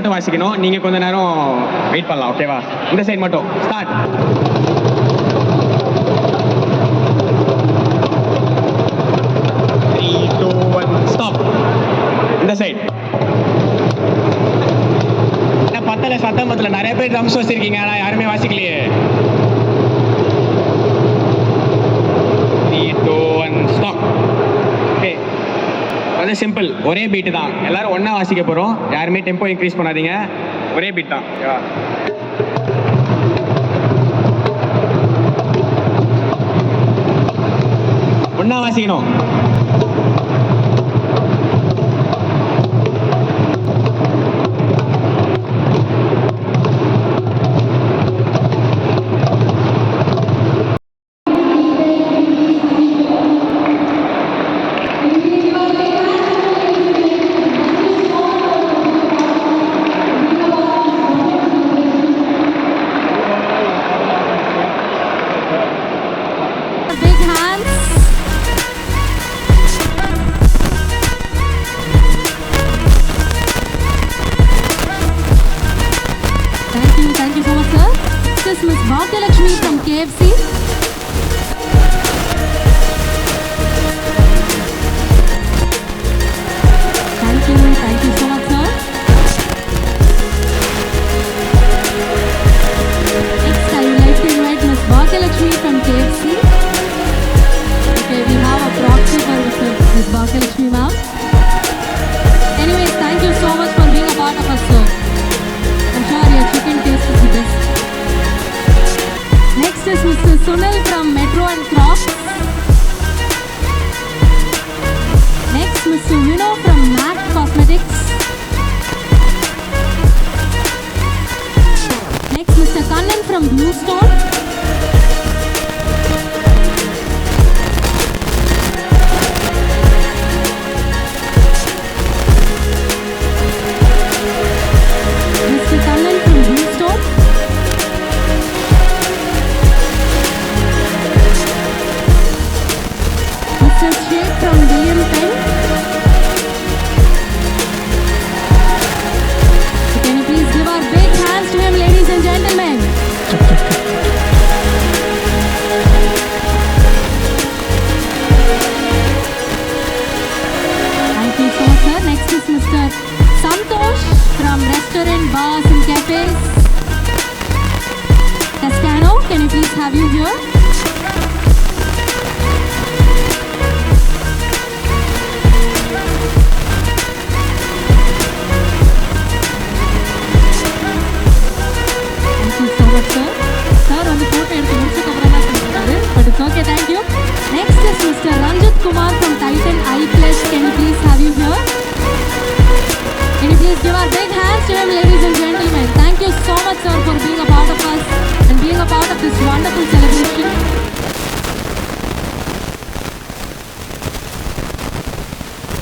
மட்டும் வாசிக்கணும். நீங்க கொஞ்ச நேரம் வெயிட் பண்ணலாம். ஓகேவா? இந்த சைடு மட்டும் ஸ்டார்ட். ஸ்டாப். இந்த சைடு பத்தல சத்தம் பத்தல. நிறைய பேர் ட்ரம்ஸ் வச்சிருக்கீங்க, ஆனா யாருமே வாசிக்கலையே. 3, 2, 1 ஸ்டாப். ஓகே, அது சிம்பிள். ஒரே பீட் தான். எல்லாரும் ஒண்ணா வாசிக்க போறோம். யாருமே டெம்போ இன்க்ரீஸ் பண்ணாதீங்க. ஒரே பீட் தான். ஓகேவா? ஒண்ணா வாசிக்கணும். Miss Bhagyalakshmi from KFC. Thank you so much, sir. Next, I would like to invite Miss Bhagyalakshmi from KFC. Okay, we have a proxy for Miss Bhagyalakshmi, ma'am. Anyways, thank you so much for being a part of us, sir. I'm sure your chicken taste is the best. Next is Mr. Sunil from Metro and Crocs. Next, Mr. Vino from MAC Cosmetics. Next, Mr. Kannan from Blue Stone. Mr. Kannan from Blue Stone. Mr. Sheikh from William Penn. Can you please give our big hands to him, ladies and gentlemen? Thank you so much, sir. Next is Mr. Santosh from Restaurant, Bars and Cafes. Toscano, can you please have you here?